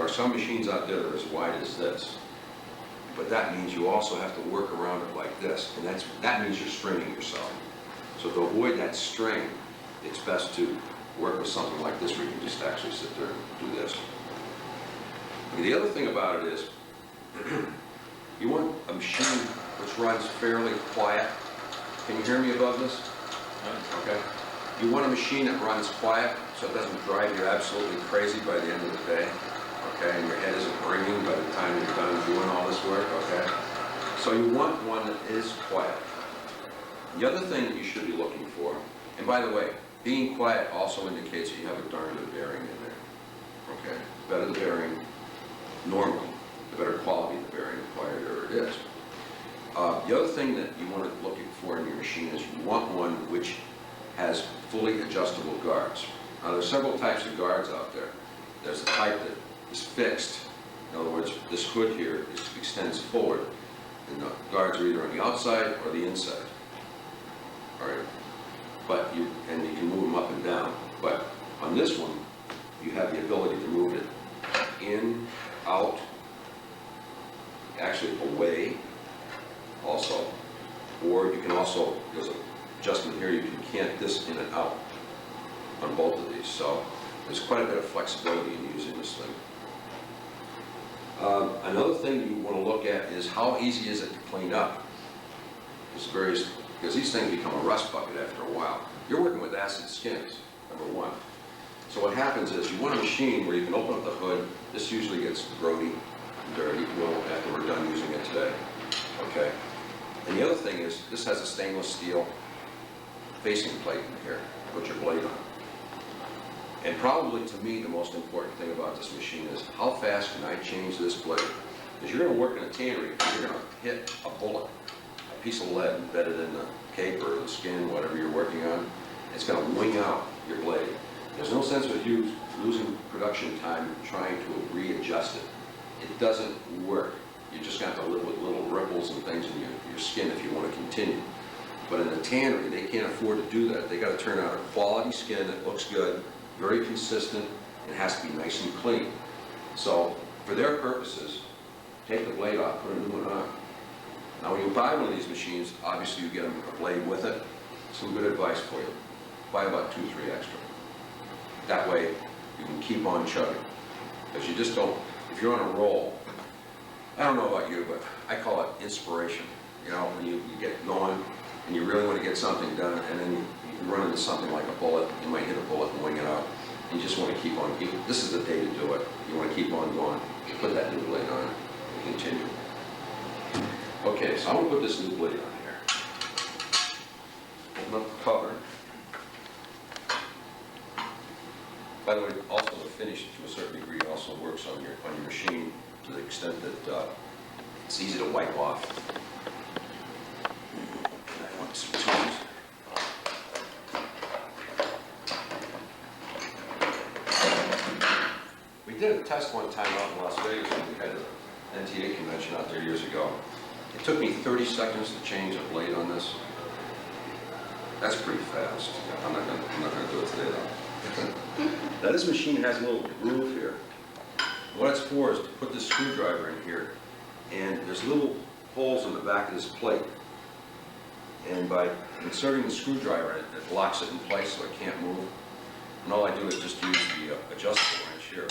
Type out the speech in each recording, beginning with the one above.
are some machines out there that are as wide as this, but that means you also have to work around it like this, and that means you're straining yourself. So to avoid that strain, it's best to work with something like this where you can just actually sit there and do this. Okay, the other thing about it is, you want a machine which runs fairly quiet. Can you hear me above this? Okay. You want a machine that runs quiet so it doesn't drive you absolutely crazy by the end of the day, okay? And your head isn't ringing by the time you're done doing all this work, okay? So you want one that is quiet. The other thing that you should be looking for, and by the way, being quiet also indicates that you have a darn good bearing in there, okay? The better the bearing, normally, the better quality the bearing, the quieter it is. The other thing that you want to look for in your machine is you want one which has fully adjustable guards. Now there's several types of guards out there. There's a type that is fixed. In other words, this hood here extends forward, and the guards are either on the outside or the inside. All right, but you can move them up and down. But on this one, you have the ability to move it in, out, actually away also, or you can also, there's an adjustment here, you can cant this in and out on both of these. So there's quite a bit of flexibility in using this thing. Another thing you want to look at is how easy is it to clean up. Because these things become a rust bucket after a while. You're working with acid skins, number one. So what happens is you want a machine where you can open up the hood. This usually gets grody and dirty after we're done using it today. Okay. And the other thing is this has a stainless steel facing plate in here to put your blade on. And probably to me the most important thing about this machine is how fast can I change this blade? Because you're going to work in a tannery, you're going to hit a bullet, a piece of lead embedded in the cape or the skin, whatever you're working on. It's going to wing out your blade. There's no sense of you losing production time trying to readjust it. It doesn't work. You're just going to have to live with little ripples and things in your skin if you want to continue. But in the tannery, they can't afford to do that. They got to turn out a quality skin that looks good, very consistent, and has to be nice and clean. So for their purposes, take the blade off, put a new one on. Now when you buy one of these machines, obviously you get a blade with it. Some good advice for you. Buy about 2 or 3 extra. That way you can keep on chugging. Because you just don't, if you're on a roll, I don't know about you, but I call it inspiration. You know, when you get going and you really want to get something done, and then you run into something like a bullet, you might hit a bullet and wing it out. You just want to keep on, this is the day to do it. You want to keep on going. Put that new blade on and continue. Okay, so I'm going to put this new blade on here. Open up the cover. By the way, also the finish to a certain degree also works on your machine to the extent that it's easy to wipe off. I want some tools. We did a test one time out in Las Vegas when we had an NTA convention out there years ago. It took me 30 seconds to change a blade on this. That's pretty fast. I'm not gonna do it today though. Now this machine has a little groove here. What it's for is to put this screwdriver in here, and there's little holes in the back of this plate. And by inserting the screwdriver in it, it locks it in place so it can't move. And all I do is just use the adjustable wrench here.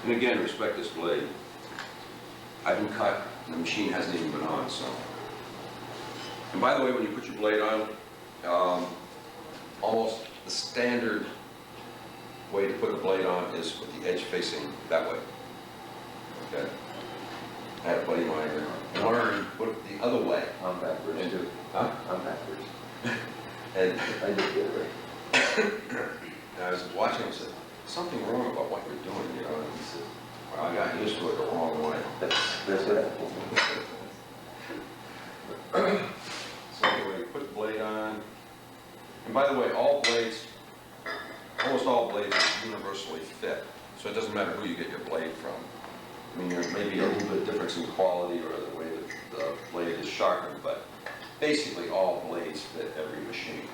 And again, respect this blade. I've been cut, and the machine hasn't even been on, so. And by the way, when you put your blade on, almost the standard way to put the blade on is with the edge facing that way. Okay? I had a buddy of mine that learned to put it the other way. I'm backwards. And do, huh? I'm backwards. And I just get it right. and I was watching and said, something wrong about what you're doing, you know? And he said, well, I got used to it the wrong way. That's what happened. And by the way, all blades, almost all blades are universally fit, so it doesn't matter who you get your blade from. I mean, there may be a little bit of difference in quality or the way that the blade is sharpened, but basically all blades fit every machine.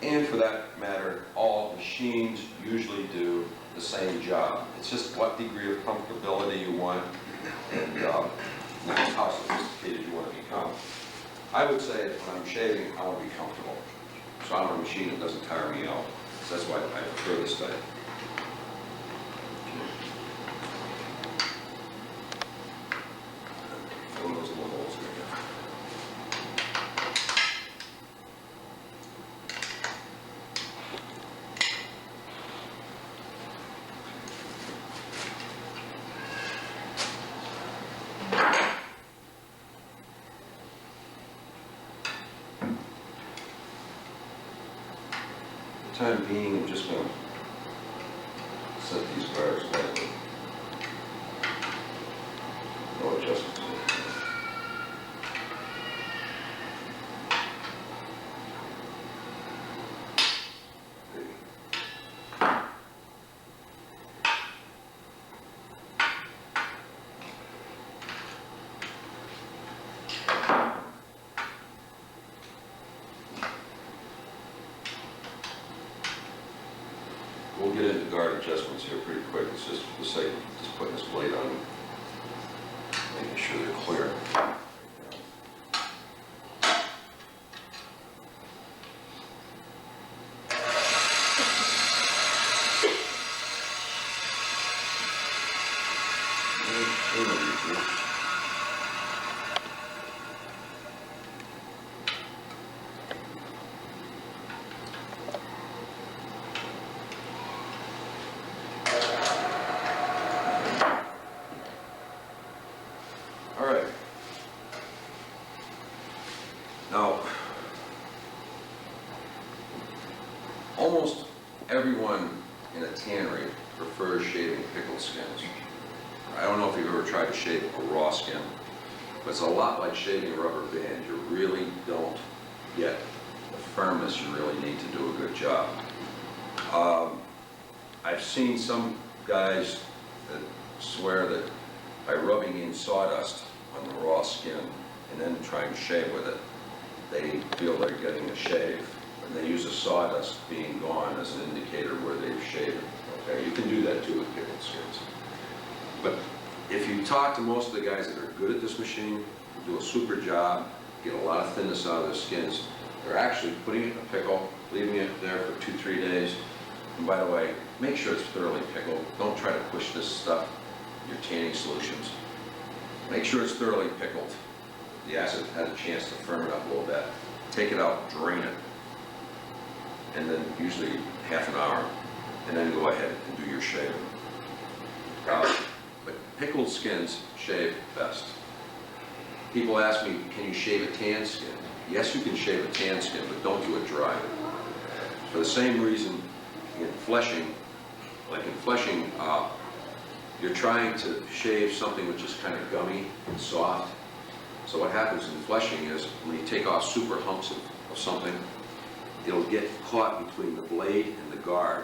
And for that matter, all machines usually do the same job. It's just what degree of comfortability you want and how sophisticated you want to become. I would say that when I'm shaving, I want to be comfortable. So I want a machine that doesn't tire me out. So that's why I prefer this type. Fill those little holes in again. For the time being, I'm just going to set these bars lightly. No adjustments. We'll get into guard adjustments here pretty quick. It's just for the sake of just putting this blade on, making sure they're clear. Now, almost everyone in a tannery prefers shaving pickled skins. I don't know if you've ever tried to shave a raw skin, but it's a lot like shaving a rubber band. You really don't get the firmness you really need to do a good job. I've seen some guys that swear that by rubbing in sawdust on the raw skin and then trying to shave with it, they feel they're getting a shave. And they use the sawdust being gone as an indicator where they've shaved. Okay, you can do that too with pickled skins. But if you talk to most of the guys that are good at this machine, who do a super job, get a lot of thinness out of their skins, they're actually putting it in a pickle, leaving it there for 2-3 days. And by the way, make sure it's thoroughly pickled. Don't try to push this stuff, your tanning solutions. Make sure it's thoroughly pickled. The acid has a chance to firm it up a little bit. Take it out, drain it, and then usually half an hour, and then go ahead and do your shaving. But pickled skins shave best. People ask me, can you shave a tan skin? Yes, you can shave a tan skin, but don't do it dry. For the same reason in fleshing, like in fleshing, you're trying to shave something which is kind of gummy and soft. So what happens in fleshing is when you take off super humps of something, it'll get caught between the blade and the guard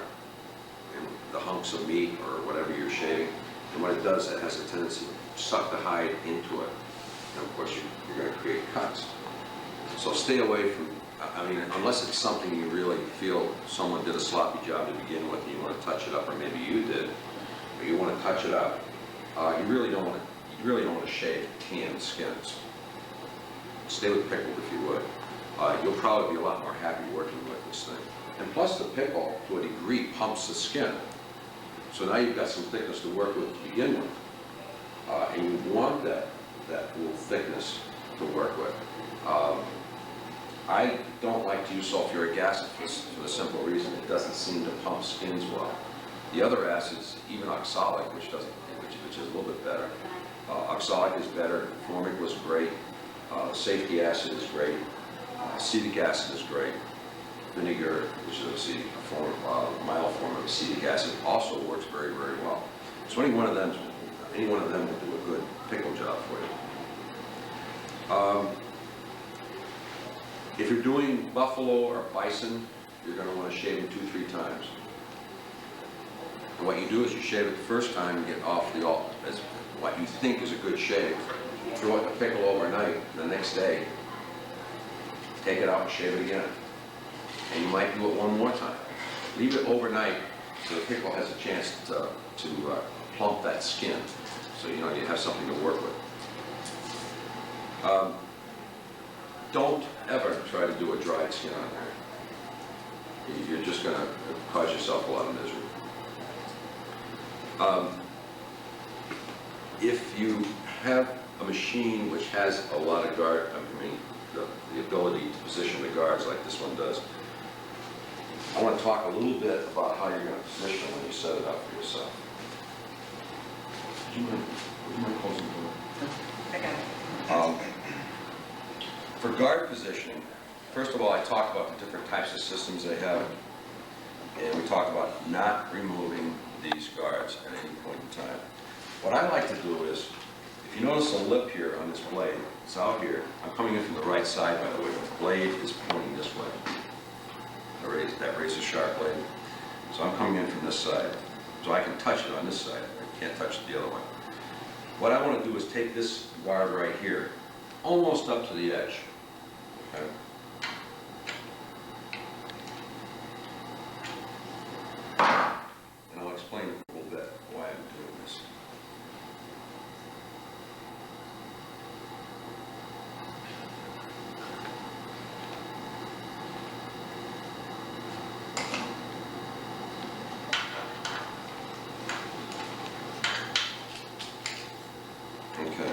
and the hunks of meat or whatever you're shaving. And what it does, it has a tendency to suck the hide into it. And of course, you're going to create cuts. So stay away from, I mean, unless it's something you really feel someone did a sloppy job to begin with and you want to touch it up, or maybe you did, or you want to touch it up, you really don't want to shave tan skins. Stay with pickled if you would. You'll probably be a lot more happy working with this thing. And plus the pickle, to a degree, pumps the skin. So now you've got some thickness to work with to begin with. And you want that little thickness to work with. I don't like to use sulfuric acid for the simple reason it doesn't seem to pump skins well. The other acids, even oxalic, which is a little bit better. Oxalic is better, formic was great, safety acid is great, acetic acid is great. Vinegar, which is a mild form of acetic acid, also works very, very well. So any one of them will do a good pickle job for you. If you're doing buffalo or bison, you're going to want to shave it 2-3 times. And what you do is you shave it the first time, you get off the as what you think is a good shave, throw it in the pickle overnight, and the next day, take it out and shave it again. And you might do it one more time. Leave it overnight so the pickle has a chance to plump that skin, so you know you have something to work with. Don't ever try to do a dried skin on there. You're just going to cause yourself a lot of misery. If you have a machine which has a lot of guard, the ability to position the guards like this one does, I want to talk a little bit about how you're going to position when you set it up for yourself. Would you mind closing the door? I got it. For guard positioning, first of all, I talked about the different types of systems they have, and we talked about not removing these guards at any point in time. What I like to do is, if you notice the lip here on this blade, it's out here. I'm coming in from the right side, by the way, but the blade is pointing this way. That razor sharp blade. So I'm coming in from this side. So I can touch it on this side. I can't touch the other one. What I want to do is take this guard right here, almost up to the edge. Okay? And I'll explain a little bit why I'm doing this. Okay.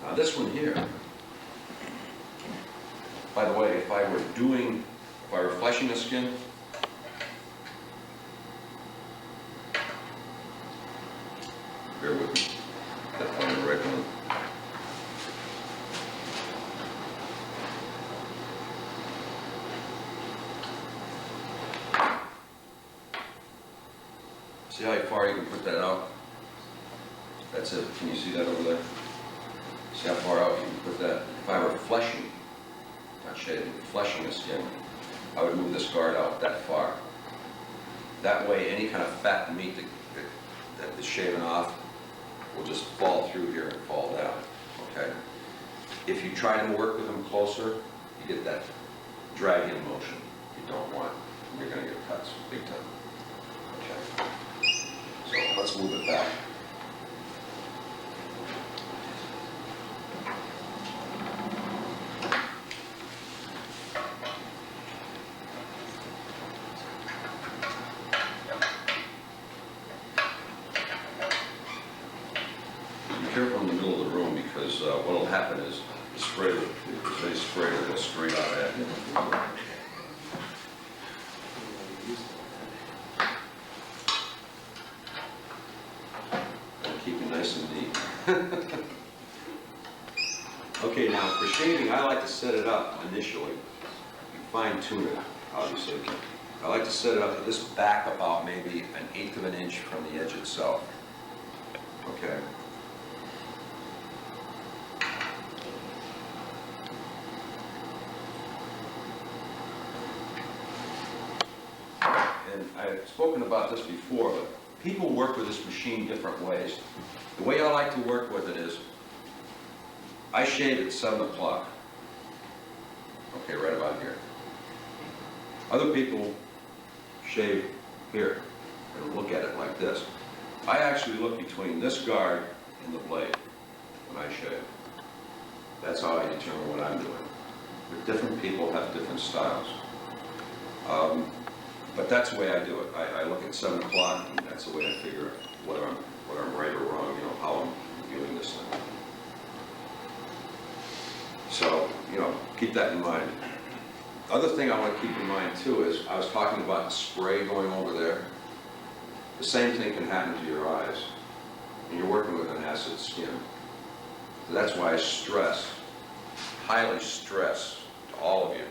Now this one here, by the way, if I were fleshing the skin, bear with me, gotta find the right one. See how far you can put that out? That's it. Can you see that over there? See how far out you can put that? If I were fleshing, not shaving, fleshing the skin, I would move this guard out that far. That way, any kind of fat meat that is shaven off will just fall through here and fall down, okay? If you try to work with them closer, you get that drag-in motion you don't want. You're going to get cuts big time, okay? So let's move it back. Be careful in the middle of the room because what will happen is the spray, if they spray, it'll go straight out at you. Keep it nice and neat. Okay, now for shaving, I like to set it up initially. Fine tune it, obviously. I like to set it up at this back about maybe 1/8 of an inch from the edge itself. Okay. And I've spoken about this before, but people work with this machine different ways. The way I like to work with it is, I shave at 7 o'clock. Okay, right about here. Other people shave here and look at it like this. I actually look between this guard and the blade when I shave. That's how I determine what I'm doing. But different people have different styles. But that's the way I do it. I look at 7 o'clock, and that's the way I figure whether I'm right or wrong, you know, how I'm viewing this thing. So, you know, keep that in mind. Other thing I want to keep in mind too is, I was talking about the spray going over there. The same thing can happen to your eyes. And you're working with an acid skin. So that's why I stress, highly stress to all of you,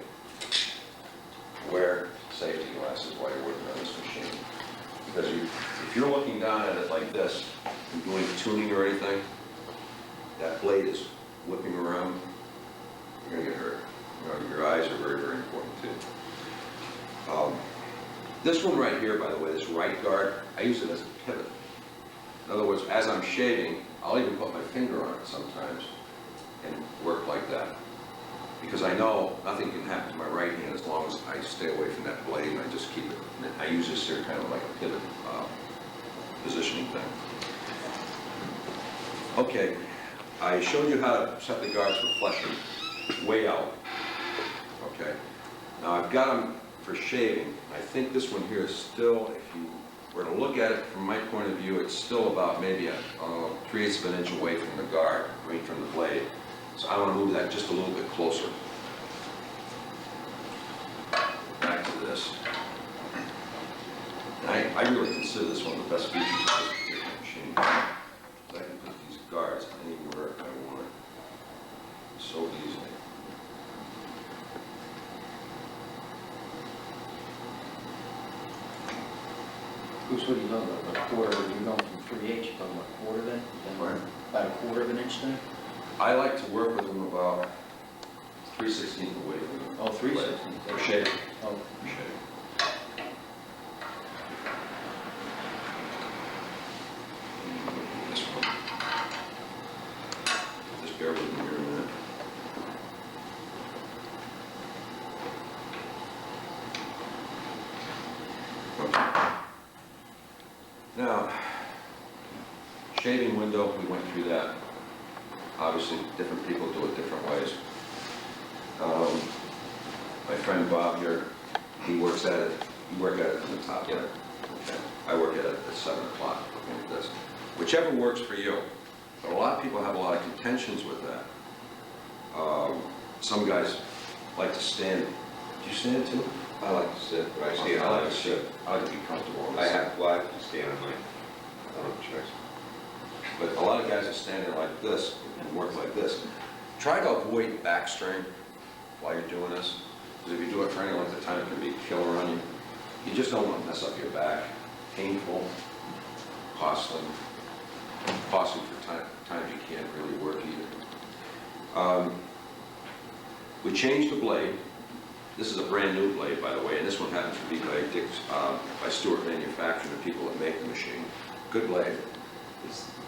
wear safety glasses while you're working on this machine. Because if you're looking down at it like this, and doing tuning or anything, that blade is whipping around, you're going to get hurt. You know, your eyes are very This one right here, by the way, this right guard, I use it as a pivot. In other words, as I'm shaving, I'll even put my finger on it sometimes and work like that. Because I know nothing can happen to my right hand as long as I stay away from that blade and I just keep it. And I use this here kind of like a pivot positioning thing. Okay, I showed you how to set the guards for fleshing way out. Okay, now I've got them for shaving. I think this one here is still, if you were to look at it from my point of view, it's still about maybe a 3/8 of an inch away from the guard, I mean from the blade. So I want to move that just a little bit closer. Back to this. And I really consider this one of the best features of this particular machine. I can put these guards anywhere I want so easily. Bruce, what do you know about a quarter? You're going from 3/8, you're talking about a quarter then? Right. About a quarter of an inch then? I like to work with them about 3/16 away from them. Oh, 3/16. For shaving. Oh, For shaving. This one. Just bear with me here a minute. Okay. Now, shaving window, we went through that. Obviously, different people do it different ways. My friend Bob here, he works at it, you work at it from the top, right? Okay. I work at it at 7 o'clock, looking at this. Whichever works for you. But a lot of people have a lot of contentions with that. Some guys like to stand. Do you stand too? I like to sit, but I stand I on like my to ship. sit. I like to be comfortable. on I this. have to stand on my, I don't have a choice. But a lot of guys are standing like this and work like this. Try to avoid back strain while you're doing this. Because if you do it for any length of time, it can be a killer on you. You just don't want to mess up your back. Painful, costly for times you can't really work either. We changed the blade. This is a brand new blade, by the way, and this one happens to be by Stuart Manufacturing, the people that make the machine. Good blade.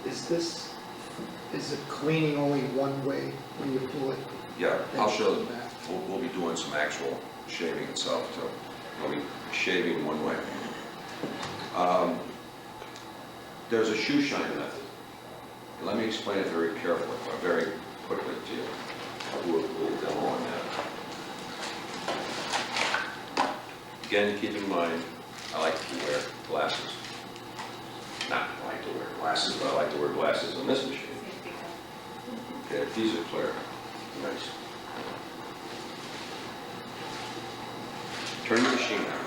Is it cleaning only one way when you pull it? Yeah, I'll show you them. We'll be doing some actual shaving itself, too. I'll be shaving one way. There's a shoe shine method. Let me explain it very carefully, very quickly to you. I'll do a little demo on that. Again, keep in mind, I like to wear glasses. Not I like to wear glasses, but I like to wear glasses on this machine. Okay, these are clear. Nice. Turn the machine on.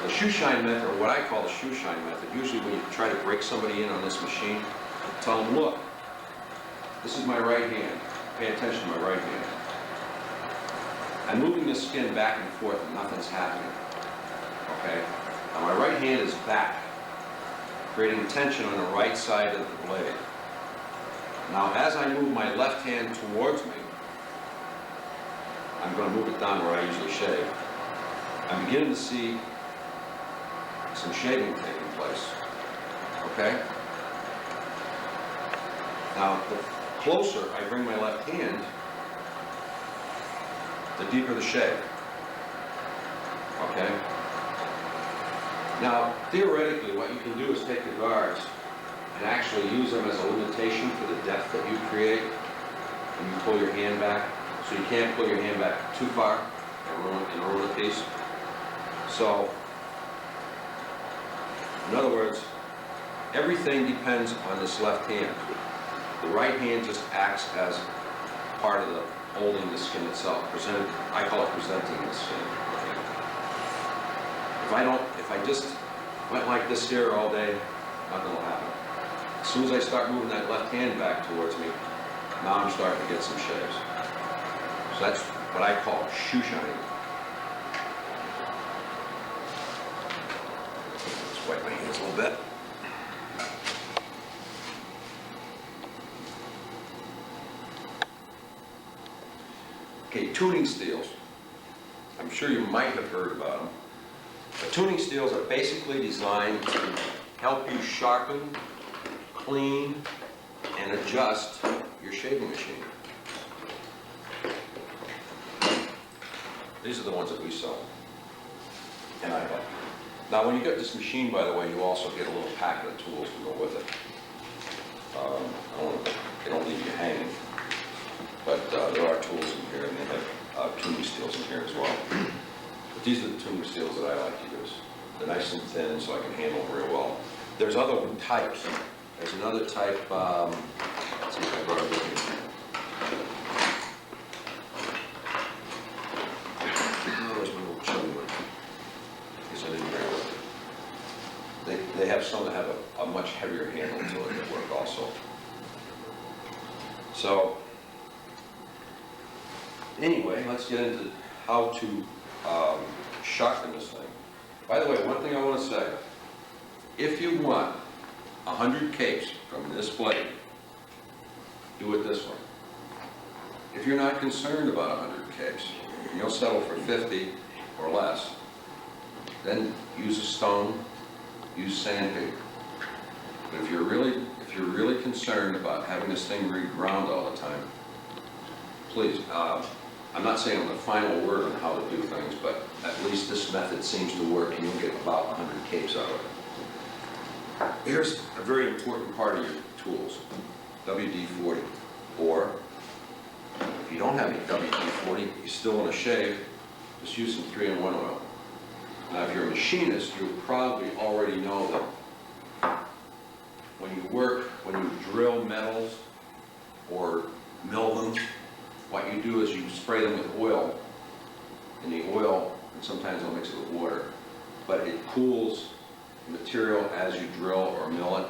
The shoe shine method, or what I call the shoe shine method, usually when you try to break somebody in on this machine, tell them, look, this is my right hand. Pay attention to my right hand. I'm moving the skin back and forth and nothing's happening. Okay? Now my right hand is back, creating tension on the right side of the blade. Now as I move my left hand towards me, I'm going to move it down where I usually shave. I'm beginning to see some shaving taking place. Okay? Now, the closer I bring my left hand, the deeper the shave. Okay? Now, theoretically, what you can do is take the guards and actually use them as a limitation for the depth that you create when you pull your hand back. So you can't pull your hand back too far and ruin the piece. So, in other words, everything depends on this left hand. The right hand just acts as part of the holding the skin itself. I call it presenting the skin. Okay. If I just went like this here all day, nothing will happen. As soon as I start moving that left hand back towards me, now I'm starting to get some shaves. So that's what I call shoe shining. Let's wipe my hands a little bit. Okay, tuning steels. I'm sure you might have heard about them. But tuning steels are basically designed to help you sharpen, clean, and adjust your shaving machine. These are the ones that we sell, and I like. Now, when you get this machine, by the way, you also get a little packet of tools to go with it. They don't leave you hanging, but there are tools in here, and they have tuning steels in here as well. But these are the tuning steels that I like to use. They're nice and thin, so I can handle them real well. There's other types. There's another type, let's see if I brought it with me. Where's my little chubby one? Guess I didn't bring it with me. They have some that have a much heavier handle to it that work also. So, anyway, let's get into how to sharpen this thing. By the way, one thing I want to say, if you want 100 capes from this blade, do it this way. If you're not concerned about 100 capes, and you'll settle for 50 or less, then use a stone, use sandpaper. But if you're really concerned about having this thing reground all the time, please, I'm not saying I'm the final word on how to do things, but at least this method seems to work, and you'll get about 100 capes out of it. Here's a very important part of your tools, WD-40, or if you don't have any WD-40, you still want to shave, just use some 3-in-1 oil. Now, if you're a machinist, you probably already know that when you drill metals or mill them, what you do is you spray them with oil, and the oil, and sometimes they'll mix it with water, but it cools the material as you drill or mill it.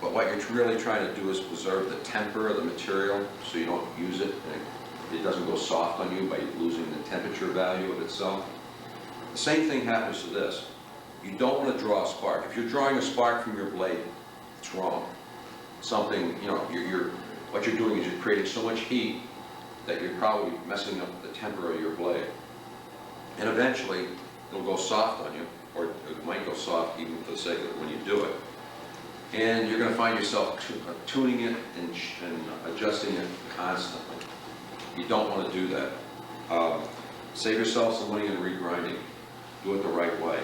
But what you're really trying to do is preserve the temper of the material so you don't use it and it doesn't go soft on you by losing the temperature value of itself. The same thing happens to this. You don't want to draw a spark. If you're drawing a spark from your blade, it's wrong. Something, what you're doing is you're creating so much heat that you're probably messing up the temper of your blade. And eventually, it'll go soft on you, or it might go soft even for the sake of it when you do it. And you're going to find yourself tuning it and adjusting it constantly. You don't want to do that. Save yourself some money in regrinding. Do it the right way.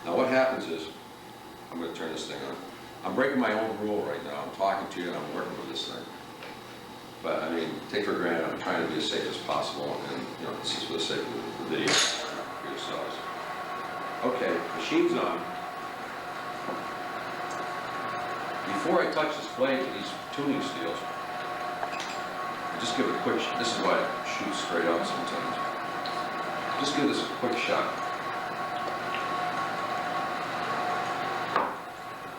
Now what happens is, I'm going to turn this thing on. I'm breaking my own rule right now. I'm talking to you and I'm working with this thing. But I mean, take for granted I'm trying to be as safe as possible, and this is for the sake of the video for yourselves. Okay, machine's on. Before I touch this blade with these tuning steels, I just give it a quick, this is why it shoots straight up sometimes. Just give this a quick shot.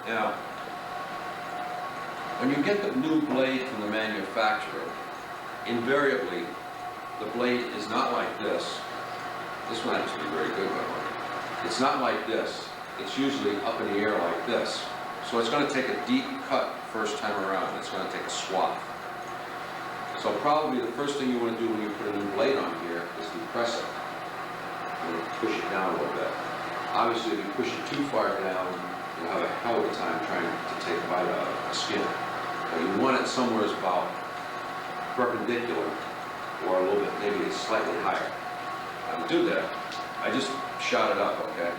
Now, when you get the new blade from the manufacturer, invariably, the blade is not like this. This one happens to be very good, by the way. It's not like this. It's usually up in the air like this. So it's going to take a deep cut first time around. It's going to take a swath. So probably the first thing you want to do when you put a new blade on here is depress it. You want to push it down a little bit. Obviously, if you push it too far down, you'll have a hell of a time trying to take a bite out of the skin. But you want it somewhere about perpendicular, or a little bit, maybe it's slightly higher. Now to do that, I just shot it up, okay?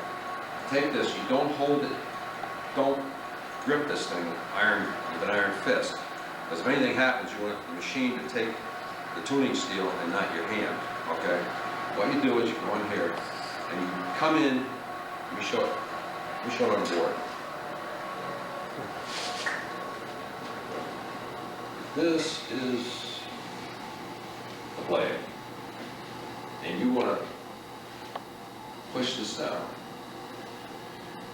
Take this, you don't hold it, don't grip this thing with an iron fist. Because if anything happens, you want the machine to take the tuning steel and not your hand, okay? What you do is you go in here, and you come in, let me show it on the board. This is the blade, and you want to push this down.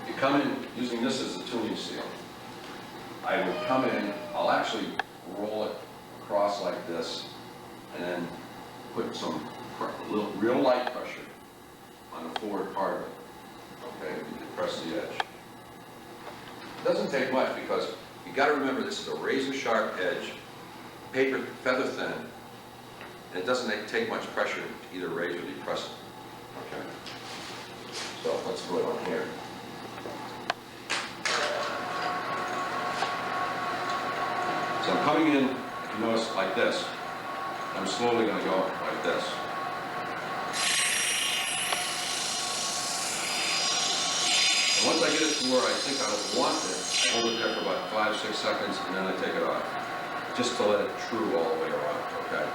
You come in using this as a tuning steel. I would come in, I'll actually roll it across like this, and then put some real light pressure on the forward part of it. Okay, you depress the edge. It doesn't take much because you got to remember this is a razor sharp edge, paper feather thin, and it doesn't take much pressure to either raise or depress it. Okay. So let's go on here. So I'm coming in, if you notice, like this. I'm slowly going to go like this. And once I get it to where I think I want it, I hold it there for about 5-6 seconds, and then I take it off, just to let it true all the way around. Okay.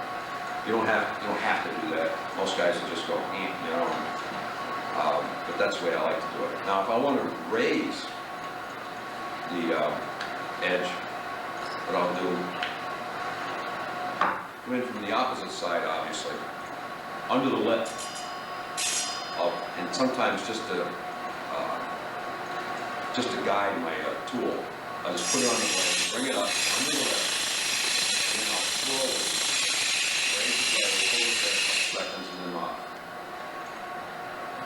You don't have to do that. Most guys will just go, you know. But that's the way I like to do it. Now, if I want to raise the edge, what I'll do, come in from the opposite side, obviously, under the lip, and sometimes just to guide my tool, I'll just put it on the blade, bring it up under the lip, and I'll slowly raise the blade, hold it there a couple seconds, and then off.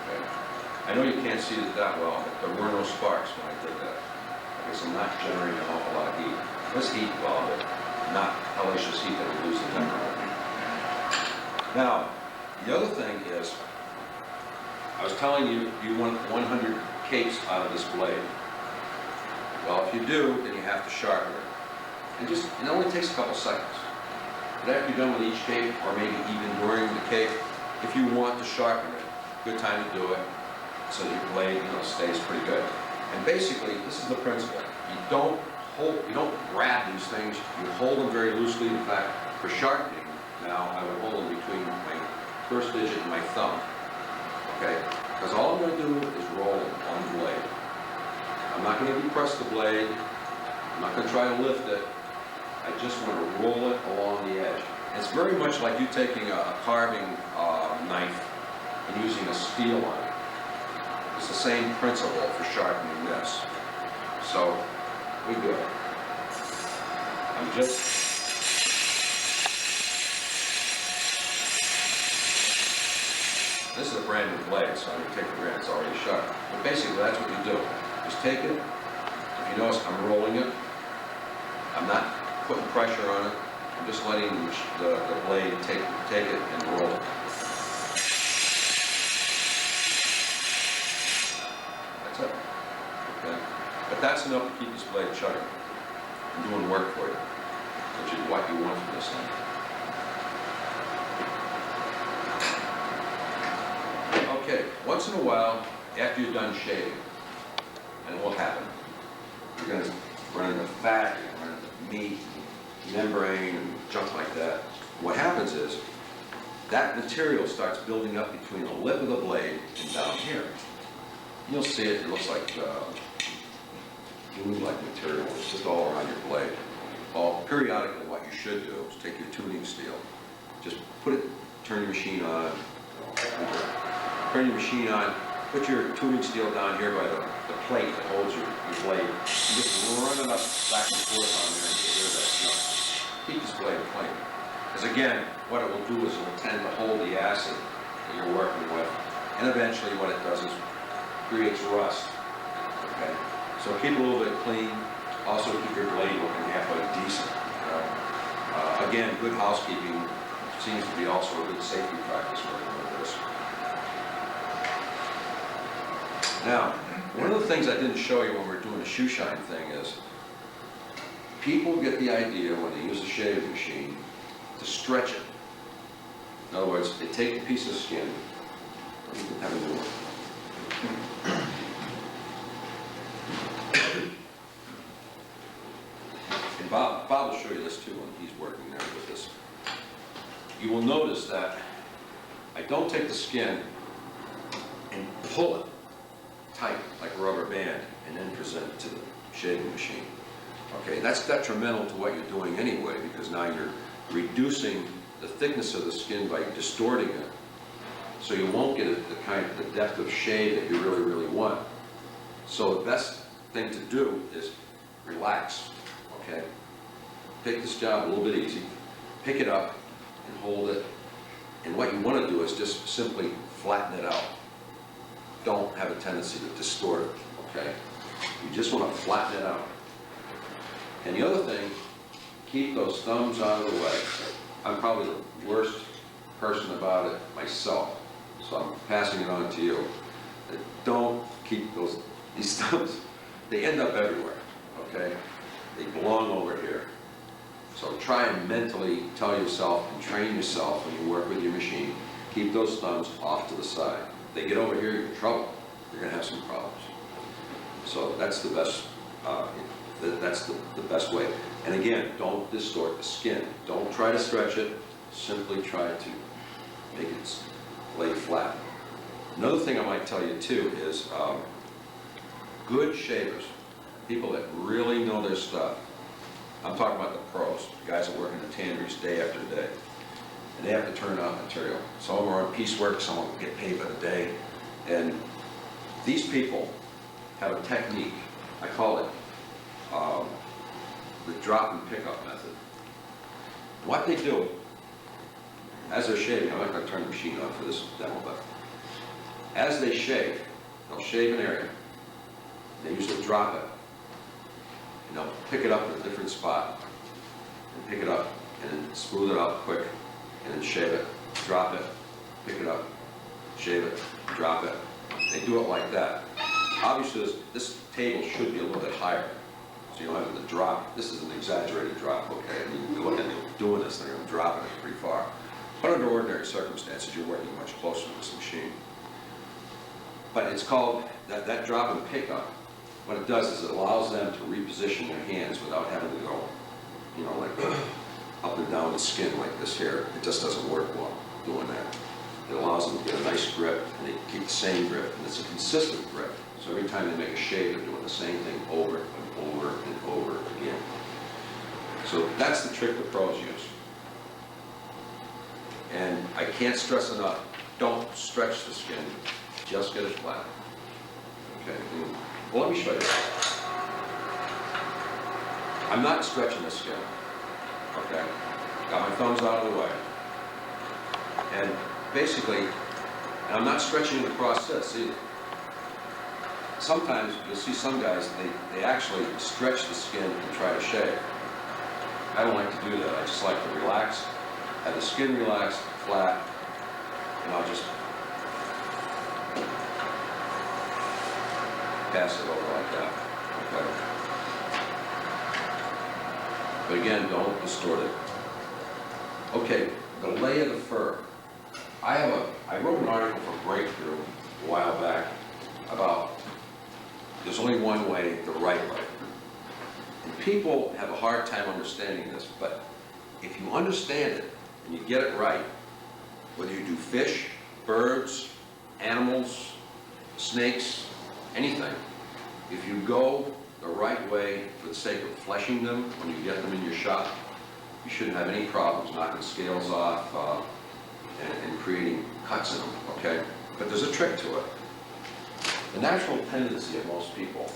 Okay. I know you can't see it that well, but there were no sparks when I did that. I guess I'm not generating an awful lot of heat. There's heat involved, but not hellacious heat that would lose the temperature. Now, the other thing is, I was telling you, you want 100 capes out of this blade. Well, if you do, then you have to sharpen it. And it only takes a couple seconds. But after you're done with each cape, or maybe even during the cape, if you want to sharpen it, good time to do it, so your blade, stays pretty good. And basically, this is the principle. You don't grab these things, you hold them very loosely. In fact, for sharpening, now I would hold them between my first digit and my thumb. Okay? Because all I'm going to do is roll it on the blade. I'm not going to depress the blade. I'm not going to try to lift it. I just want to roll it along the edge. It's very much like you taking a carving knife and using a steel on it. It's the same principle for sharpening this. So, we do it. This is a brand new blade, so I'm going to take the brand that's already sharp. But basically, that's what you do. Just take it. If you notice, I'm rolling it. I'm not putting pressure on it. I'm just letting the blade take it and roll it. That's it. Okay? But that's enough to keep this blade chugging and doing work for you, which is what you want from this thing. Okay, once in a while, after you're done shaving, and it will happen, you're going to run into fat, you're going to run into meat, membrane, and junk like that. What happens is, that material starts building up between the lip of the blade and down here. You'll see it, it looks like glue-like material. It's just all around your blade. Well, periodically, what you should do is take your tuning steel, just turn your machine on, turn your machine on, put your tuning steel down here by the plate that holds your blade, and just run it up back and forth on there and get rid of that junk. Keep this blade clean. Because again, what it will do is it will tend to hold the acid that you're working with, and eventually what it does is creates rust. Okay? So keep it a little bit clean. Also keep your blade looking halfway decent. Again, good housekeeping seems to be also a good safety practice working with this. Now, one of the things I didn't show you when we were doing the shoe shine thing is people get the idea when they use a shaving machine to stretch it. In other words, they take a piece of skin, you can have a new one. And Bob will show you this too when he's working there with this. You will notice that I don't take the skin and pull it tight like a rubber band and then present it to the shaving machine. Okay, that's detrimental to what you're doing anyway, because now you're reducing the thickness of the skin by distorting it. So you won't get the depth of shave that you really, really want. So the best thing to do is relax, okay? Take this job a little bit easy, pick it up and hold it. And what you want to do is just simply flatten it out. Don't have a tendency to distort it, okay? You just want to flatten it out. And the other thing, keep those thumbs out of the way. I'm probably the worst person about it myself, so I'm passing it on to you. That don't keep these stumps, they end up everywhere, okay? They belong over here. So try and mentally tell yourself and train yourself when you work with your machine, keep those thumbs off to the side. If they get over here, you're in trouble. You're gonna have some problems. So that's the best, that's the best way. And again, don't distort the skin. Don't try to stretch it, simply try to make it lay flat. Another thing I might tell you too is good shavers, people that really know their stuff. I'm talking about the pros, the guys that work in the tanneries day after day. And they have to turn out material. Some of them are on piecework, some of them get paid by the day. And these people have a technique, I call it the drop and pickup method. What they do, as they're shaving, I'm not going to turn the machine on for this demo, but as they shave, they'll shave an area, they usually drop it, and they'll pick it up in a different spot, and pick it up, and then smooth it out quick, and then shave it, drop it, pick it up, shave it, drop it. They do it like that. Obviously, this table should be a little bit higher, so you don't have the drop. This is an exaggerated drop, okay? I mean, you look at them doing this, they're dropping it pretty far. But under ordinary circumstances, you're working much closer to this machine. But it's called, that drop and pickup, what it does is it allows them to reposition their hands without having to go, you know, like up and down the skin like this here. It just doesn't work well doing that. It allows them to get a nice grip, and they keep the same grip, and it's a consistent grip. So every time they make a shave, they're doing the same thing over and over and over again. So that's the trick the pros use. And I can't stress enough, don't stretch the skin, just get it flat. Okay, well, let me show you. I'm not stretching the skin, okay? Got my thumbs out of the way. And basically, and I'm not stretching it across this either. Sometimes you'll see some guys, they actually stretch the skin and try to shave. I don't like to do that. I just like to relax, have the skin relaxed, flat, and I'll just pass it over like that. Okay. But again, don't distort it. Okay, the lay of the fur. I wrote an article for Breakthrough a while back about there's only one way, the right way. And people have a hard time understanding this, but if you understand it and you get it right, whether you do fish, birds, animals, snakes, anything, if you go the right way for the sake of fleshing them when you get them in your shop, you shouldn't have any problems knocking scales off and creating cuts in them, okay? But there's a trick to it. The natural tendency of most people,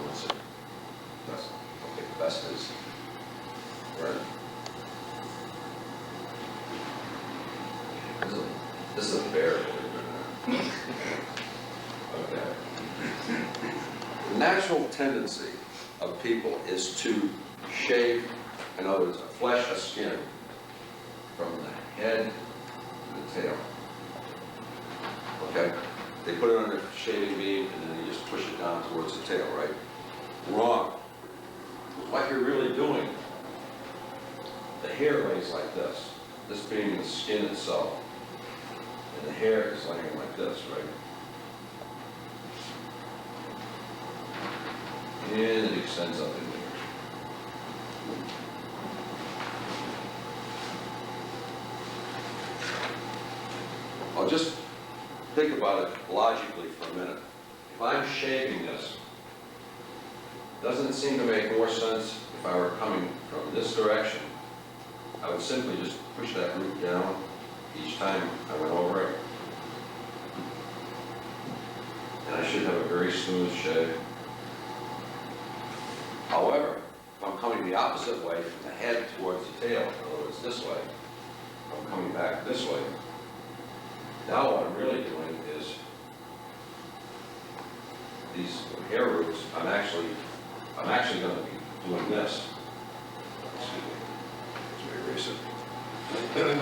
let's see, okay, the best is, right? This is a bear, believe it or not. Okay. The natural tendency of people is to shave, in other words, flesh a skin from the head to the tail. Okay? They put it on a shaving beam and then they just push it down towards the tail, right? Wrong. What you're really doing, the hair lays like this, this being the skin itself, and the hair is laying like this, right? And it extends up in there. I'll just think about it logically for a minute. If I'm shaving this, doesn't it seem to make more sense if I were coming from this direction? I would simply just push that root down each time I went over it. And I should have a very smooth shave. However, if I'm coming the opposite way, from the head towards the tail, in other words, this way, I'm coming back this way. Now what I'm really doing is these hair roots, I'm actually going to be doing this. Excuse me. I'm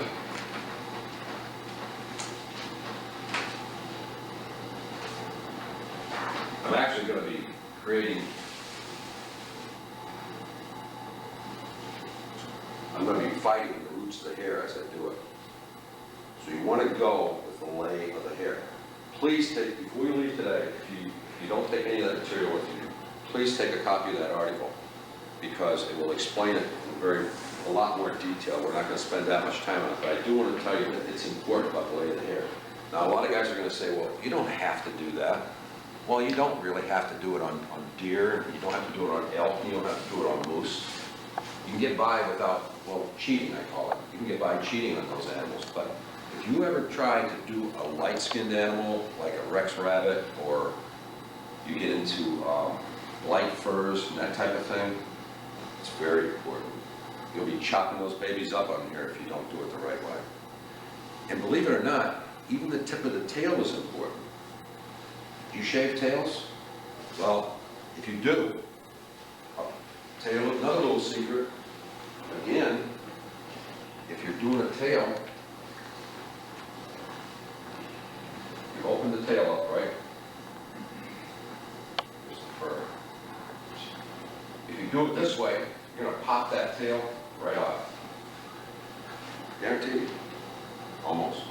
actually going to be creating, I'm going to be fighting the roots of the hair as I do it. So you want to go with the lay of the hair. Please take, before you leave today, if you don't take any of that material with you, please take a copy of that article, because it will explain it in a lot more detail. We're not going to spend that much time on it, but I do want to tell you that it's important about the lay of the hair. Now, a lot of guys are going to say, well, you don't have to do that. Well, you don't really have to do it on deer, you don't have to do it on elk, you don't have to do it on moose. You can get by without, well, cheating, I call it. You can get by cheating on those animals, but if you ever try to do a light-skinned animal, like a Rex rabbit, or you get into light furs and that type of thing, it's very important. You'll be chopping those babies up on here if you don't do it the right way. And believe it or not, even the tip of the tail is important. Do you shave tails? Well, if you do, I'll tell you another little secret. Again, if you're doing a tail, you open the tail up, right? Here's the fur. If you do it this way, you're going to pop that tail right off. Guaranteed. Almost.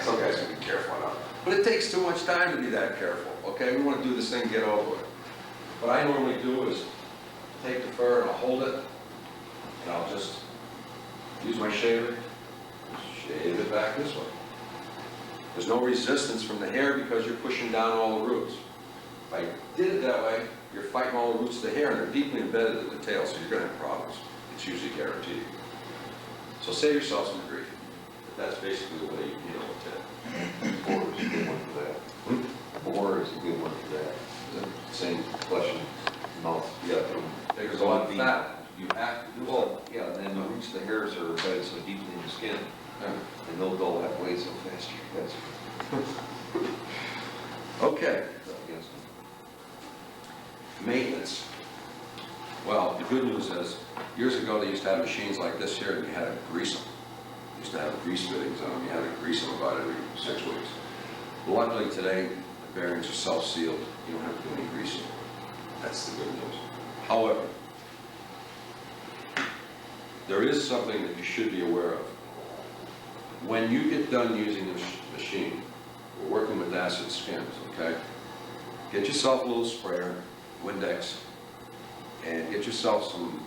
Some guys can be careful enough. But it takes too much time to be that careful, okay? We want to do this thing, get over it. What I normally do is take the fur and I'll hold it, and I'll just use my shaver, shave it back this way. There's no resistance from the hair because you're pushing down all the roots. If I did it that way, you're fighting all the roots of the hair, and they're deeply embedded in the tail, so you're going to have problems. It's usually guaranteed. So save yourself some grief. That's basically the way you deal with it. Boar is a good one for that. Boar is a good one for that. Same question. Mouth, yeah. There's a lot of fat. You have to do it. Well, yeah, and then the roots of the hairs are embedded so deeply in the skin, and they'll go that way so fast. Okay. Yes. Maintenance. Well, the good news is, years ago they used to have machines like this here, and you had to grease them. You used to have grease fittings on them. You had to grease them about every 6 weeks. Luckily today, the bearings are self-sealed. You don't have to do any greasing. That's the good news. However, there is something that you should be aware of. When you get done using the machine, we're working with acid skins, okay? Get yourself a little sprayer, Windex, and get yourself some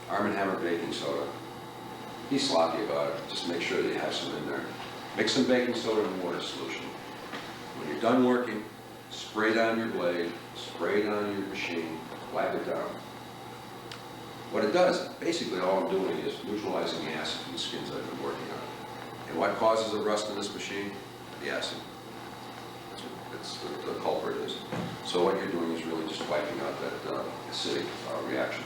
Arm & Hammer baking soda. Be sloppy about it, just make sure that you have some in there. Mix some baking soda and water solution. When you're done working, spray down your blade, spray down your machine, wipe it down. What it does, basically all I'm doing is neutralizing the acid from the skins I've been working on. And what causes the rust in this machine? The acid. That's the culprit is. So what you're doing is really just wiping out that acidic reaction.